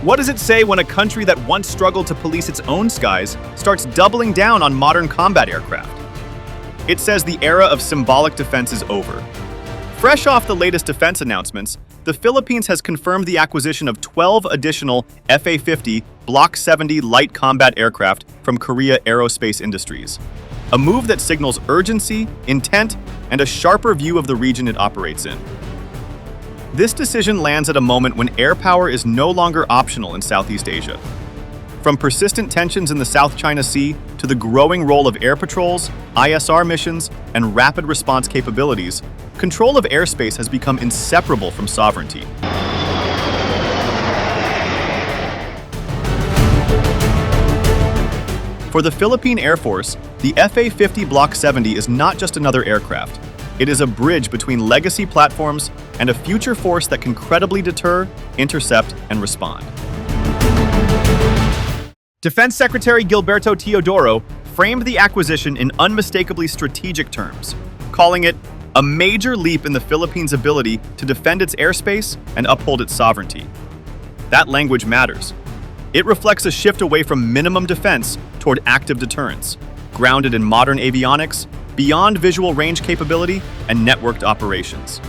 What does it say when a country that once struggled to police its own skies starts doubling down on modern combat aircraft? It says the era of symbolic defense is over. Fresh off the latest defense announcements, the Philippines has confirmed the acquisition of 12 additional FA-50 Block 70 light combat aircraft from Korea Aerospace Industries, a move that signals urgency, intent, and a sharper view of the region it operates in. This decision lands at a moment when air power is no longer optional in Southeast Asia. From persistent tensions in the South China Sea to the growing role of air patrols, ISR missions, and rapid response capabilities, control of airspace has become inseparable from sovereignty. For the Philippine Air Force, the FA-50 Block 70 is not just another aircraft. It is a bridge between legacy platforms and a future force that can credibly deter, intercept, and respond. Defense Secretary Gilberto Teodoro framed the acquisition in unmistakably strategic terms, calling it a major leap in the Philippines' ability to defend its airspace and uphold its sovereignty. That language matters. It reflects a shift away from minimum defense toward active deterrence, grounded in modern avionics, beyond visual range capability, and networked operations.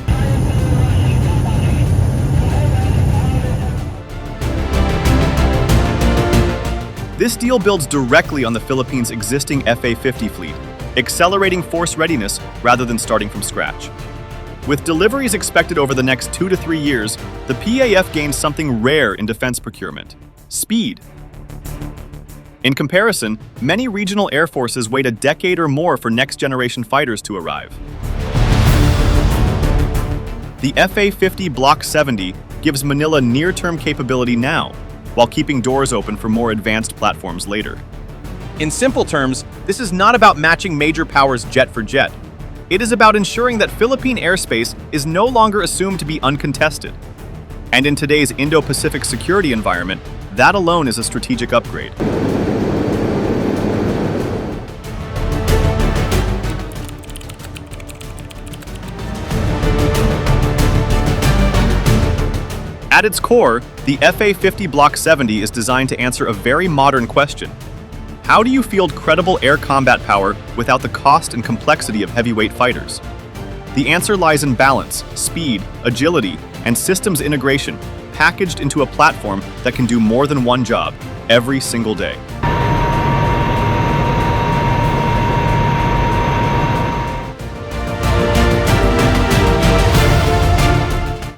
This deal builds directly on the Philippines' existing FA-50 fleet, accelerating force readiness rather than starting from scratch. With deliveries expected over the next 2 to 3 years, the PAF gains something rare in defense procurement: speed. In comparison, many regional air forces wait a decade or more for next-generation fighters to arrive. The FA-50 Block 70 gives Manila near-term capability now, while keeping doors open for more advanced platforms later. In simple terms, this is not about matching major powers jet for jet. It is about ensuring that Philippine airspace is no longer assumed to be uncontested. And in today's Indo-Pacific security environment, that alone is a strategic upgrade. At its core, the FA-50 Block 70 is designed to answer a very modern question. How do you field credible air combat power without the cost and complexity of heavyweight fighters? The answer lies in balance, speed, agility, and systems integration, packaged into a platform that can do more than one job every single day.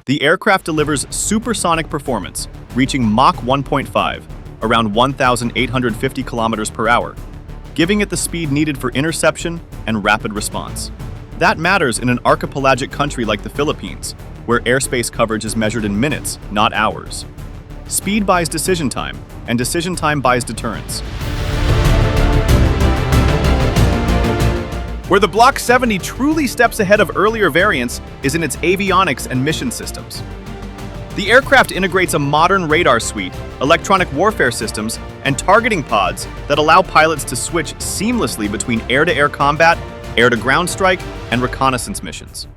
The aircraft delivers supersonic performance, reaching Mach 1.5, around 1,850 kilometers per hour, giving it the speed needed for interception and rapid response. That matters in an archipelagic country like the Philippines, where airspace coverage is measured in minutes, not hours. Speed buys decision time, and decision time buys deterrence. Where the Block 70 truly steps ahead of earlier variants is in its avionics and mission systems. The aircraft integrates a modern radar suite, electronic warfare systems, and targeting pods that allow pilots to switch seamlessly between air-to-air combat, air-to-ground strike, and reconnaissance missions.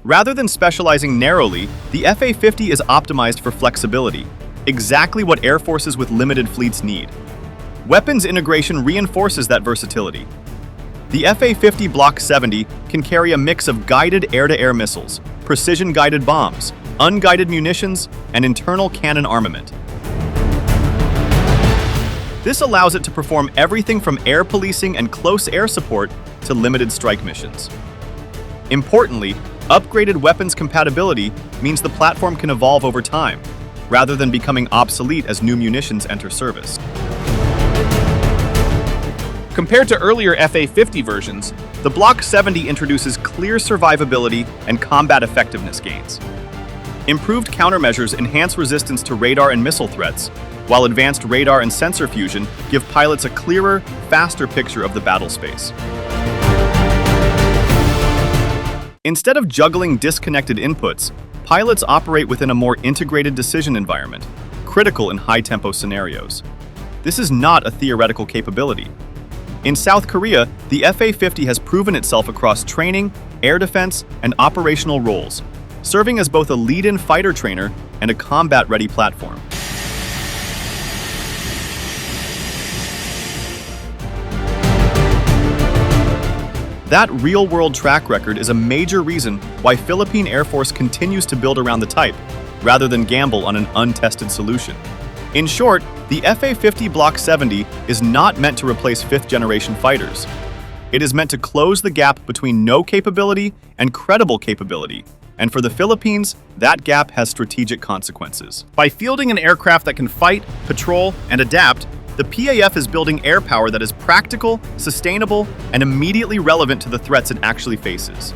Rather than specializing narrowly, the FA-50 is optimized for flexibility, exactly what air forces with limited fleets need. Weapons integration reinforces that versatility. The FA-50 Block 70 can carry a mix of guided air-to-air missiles, precision-guided bombs, unguided munitions, and internal cannon armament. This allows it to perform everything from air policing and close air support to limited strike missions. Importantly, upgraded weapons compatibility means the platform can evolve over time, rather than becoming obsolete as new munitions enter service. Compared to earlier FA-50 versions, the Block 70 introduces clear survivability and combat effectiveness gains. Improved countermeasures enhance resistance to radar and missile threats, while advanced radar and sensor fusion give pilots a clearer, faster picture of the battle space. Instead of juggling disconnected inputs, pilots operate within a more integrated decision environment, critical in high-tempo scenarios. This is not a theoretical capability. In South Korea, the FA-50 has proven itself across training, air defense, and operational roles, serving as both a lead-in fighter trainer and a combat-ready platform. That real-world track record is a major reason why Philippine Air Force continues to build around the type, rather than gamble on an untested solution. In short, the FA-50 Block 70 is not meant to replace fifth-generation fighters. It is meant to close the gap between no capability and credible capability, and for the Philippines, that gap has strategic consequences. By fielding an aircraft that can fight, patrol, and adapt, the PAF is building air power that is practical, sustainable, and immediately relevant to the threats it actually faces.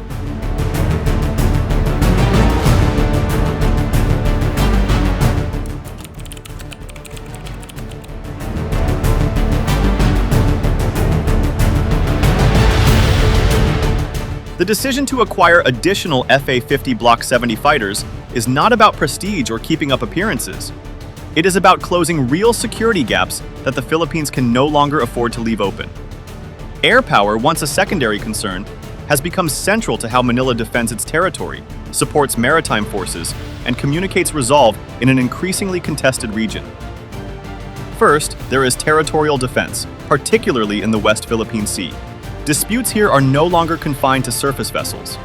The decision to acquire additional FA-50 Block 70 fighters is not about prestige or keeping up appearances. It is about closing real security gaps that the Philippines can no longer afford to leave open. Air power, once a secondary concern, has become central to how Manila defends its territory, supports maritime forces, and communicates resolve in an increasingly contested region. First, there is territorial defense, particularly in the West Philippine Sea. Disputes here are no longer confined to surface vessels.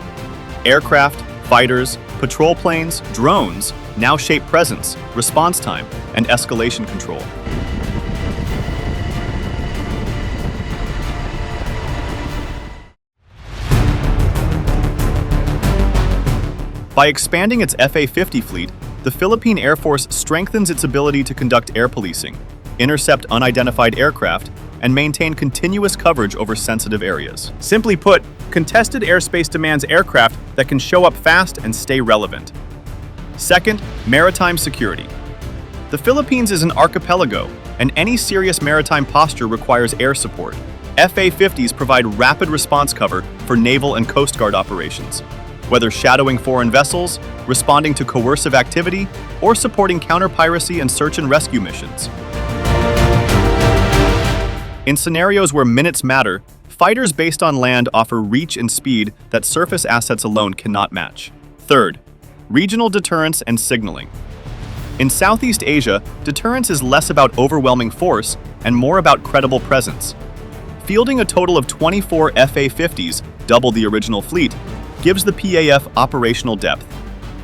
Aircraft, fighters, patrol planes, drones now shape presence, response time, and escalation control. By expanding its FA-50 fleet, the Philippine Air Force strengthens its ability to conduct air policing, intercept unidentified aircraft, and maintain continuous coverage over sensitive areas. Simply put, contested airspace demands aircraft that can show up fast and stay relevant. Second, maritime security. The Philippines is an archipelago, and any serious maritime posture requires air support. FA-50s provide rapid response cover for naval and coast guard operations, whether shadowing foreign vessels, responding to coercive activity, or supporting counter-piracy and search and rescue missions. In scenarios where minutes matter, fighters based on land offer reach and speed that surface assets alone cannot match. Third, regional deterrence and signaling. In Southeast Asia, deterrence is less about overwhelming force and more about credible presence. Fielding a total of 24 FA-50s, double the original fleet, gives the PAF operational depth.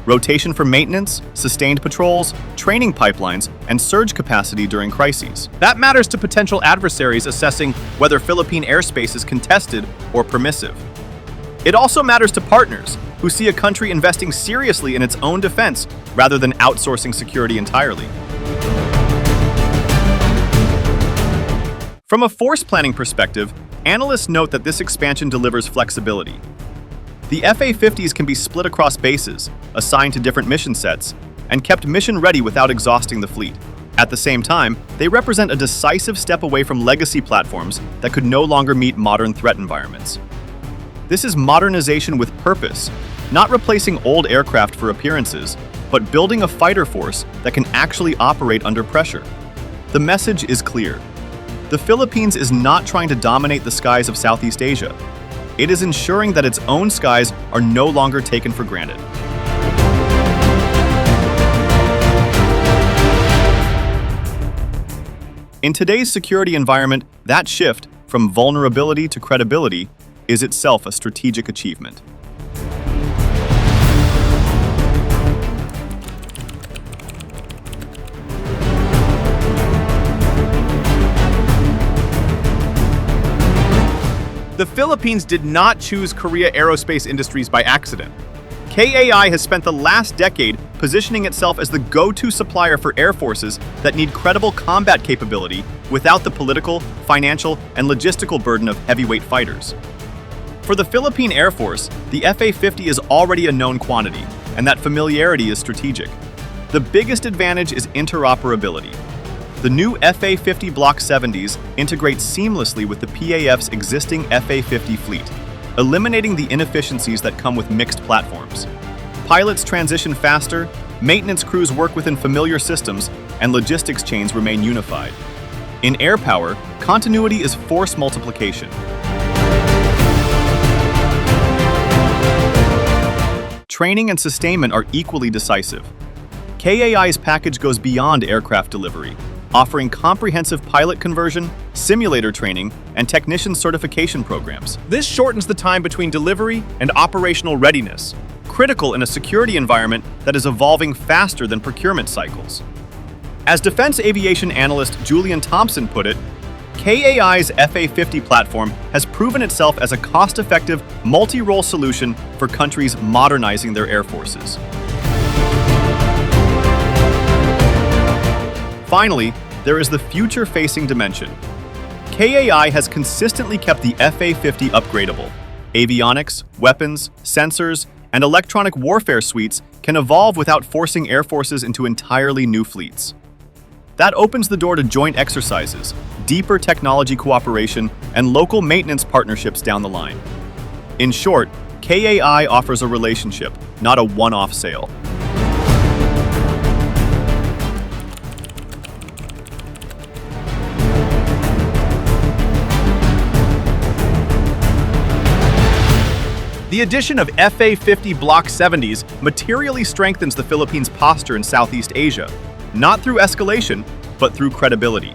Rotation for maintenance, sustained patrols, training pipelines, and surge capacity during crises. That matters to potential adversaries assessing whether Philippine airspace is contested or permissive. It also matters to partners who see a country investing seriously in its own defense rather than outsourcing security entirely. From a force planning perspective, analysts note that this expansion delivers flexibility. The FA-50s can be split across bases, assigned to different mission sets, and kept mission-ready without exhausting the fleet. At the same time, they represent a decisive step away from legacy platforms that could no longer meet modern threat environments. This is modernization with purpose, not replacing old aircraft for appearances, but building a fighter force that can actually operate under pressure. The message is clear. The Philippines is not trying to dominate the skies of Southeast Asia. It is ensuring that its own skies are no longer taken for granted. In today's security environment, that shift from vulnerability to credibility is itself a strategic achievement. The Philippines did not choose Korea Aerospace Industries by accident. KAI has spent the last decade positioning itself as the go-to supplier for air forces that need credible combat capability without the political, financial, and logistical burden of heavyweight fighters. For the Philippine Air Force, the FA-50 is already a known quantity, and that familiarity is strategic. The biggest advantage is interoperability. The new FA-50 Block 70s integrate seamlessly with the PAF's existing FA-50 fleet, eliminating the inefficiencies that come with mixed platforms. Pilots transition faster, maintenance crews work within familiar systems, and logistics chains remain unified. In Airpower, continuity is force multiplication. Training and sustainment are equally decisive. KAI's package goes beyond aircraft delivery, offering comprehensive pilot conversion, simulator training, and technician certification programs. This shortens the time between delivery and operational readiness, Critical in a security environment that is evolving faster than procurement cycles. As defense aviation analyst Julian Thompson put it, KAI's FA-50 platform has proven itself as a cost-effective, multi-role solution for countries modernizing their air forces. Finally, there is the future-facing dimension. KAI has consistently kept the FA-50 upgradable. Avionics, weapons, sensors, and electronic warfare suites can evolve without forcing air forces into entirely new fleets. That opens the door to joint exercises, deeper technology cooperation, and local maintenance partnerships down the line. In short, KAI offers a relationship, not a one-off sale. The addition of FA-50 Block 70s materially strengthens the Philippines' posture in Southeast Asia, not through escalation, but through credibility.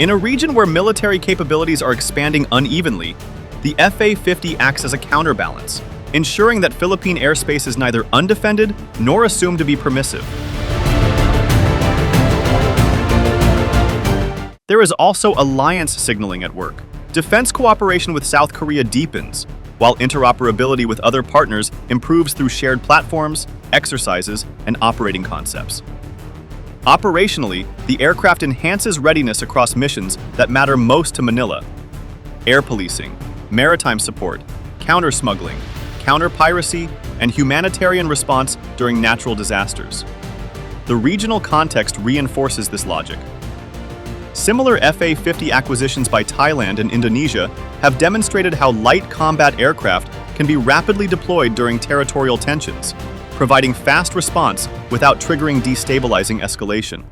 In a region where military capabilities are expanding unevenly, the FA-50 acts as a counterbalance, ensuring that Philippine airspace is neither undefended nor assumed to be permissive. There is also alliance signaling at work. Defense cooperation with South Korea deepens, while interoperability with other partners improves through shared platforms, exercises, and operating concepts. Operationally, the aircraft enhances readiness across missions that matter most to Manila: air policing, maritime support, counter-smuggling, counter-piracy, and humanitarian response during natural disasters. The regional context reinforces this logic. Similar FA-50 acquisitions by Thailand and Indonesia have demonstrated how light combat aircraft can be rapidly deployed during territorial tensions, providing fast response without triggering destabilizing escalation.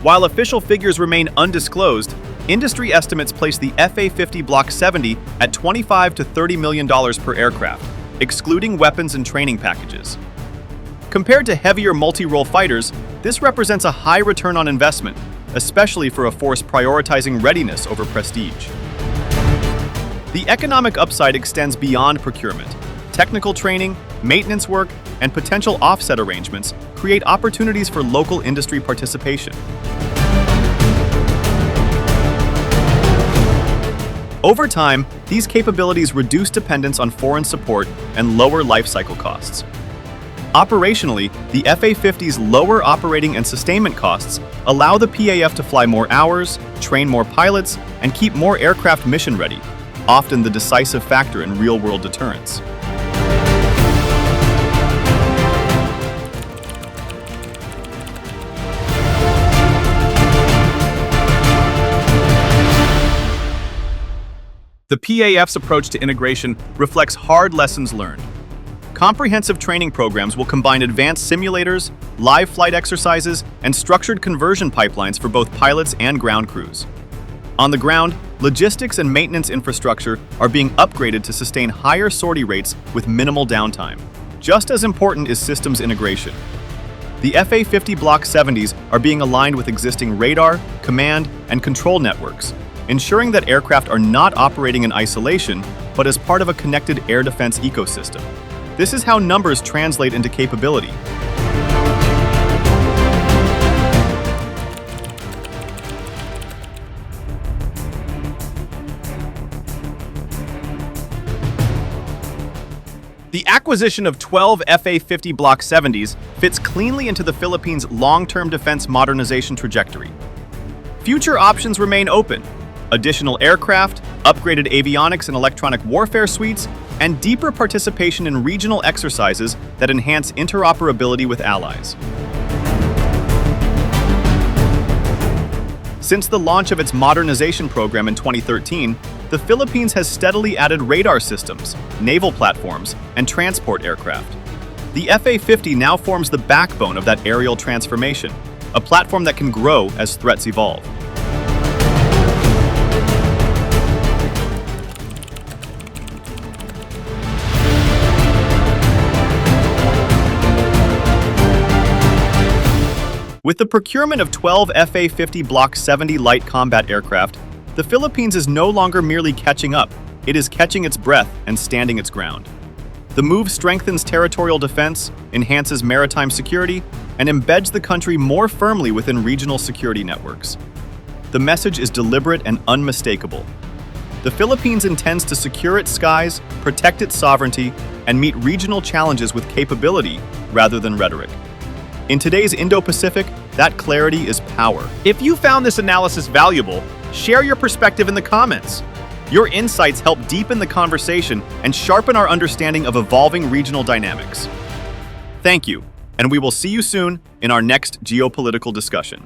While official figures remain undisclosed, industry estimates place the FA-50 Block 70 at $25 to $30 million per aircraft, excluding weapons and training packages. Compared to heavier multi-role fighters, this represents a high return on investment, especially for a force prioritizing readiness over prestige. The economic upside extends beyond procurement. Technical training, maintenance work, and potential offset arrangements create opportunities for local industry participation. Over time, these capabilities reduce dependence on foreign support and lower lifecycle costs. Operationally, the FA-50's lower operating and sustainment costs allow the PAF to fly more hours, train more pilots, and keep more aircraft mission ready, often the decisive factor in real-world deterrence. The PAF's approach to integration reflects hard lessons learned. Comprehensive training programs will combine advanced simulators, live flight exercises, and structured conversion pipelines for both pilots and ground crews. On the ground, logistics and maintenance infrastructure are being upgraded to sustain higher sortie rates with minimal downtime. Just as important is systems integration. The FA-50 Block 70s are being aligned with existing radar, command, and control networks, ensuring that aircraft are not operating in isolation, but as part of a connected air defense ecosystem. This is how numbers translate into capability. The acquisition of 12 FA-50 Block 70s fits cleanly into the Philippines' long-term defense modernization trajectory. Future options remain open: additional aircraft, upgraded avionics and electronic warfare suites, and deeper participation in regional exercises that enhance interoperability with allies. Since the launch of its modernization program in 2013, the Philippines has steadily added radar systems, naval platforms, and transport aircraft. The FA-50 now forms the backbone of that aerial transformation, a platform that can grow as threats evolve. With the procurement of 12 FA-50 Block 70 light combat aircraft, the Philippines is no longer merely catching up, it is catching its breath and standing its ground. The move strengthens territorial defense, enhances maritime security, and embeds the country more firmly within regional security networks. The message is deliberate and unmistakable. The Philippines intends to secure its skies, protect its sovereignty, and meet regional challenges with capability rather than rhetoric. In today's Indo-Pacific, that clarity is power. If you found this analysis valuable, share your perspective in the comments. Your insights help deepen the conversation and sharpen our understanding of evolving regional dynamics. Thank you, and we will see you soon in our next geopolitical discussion.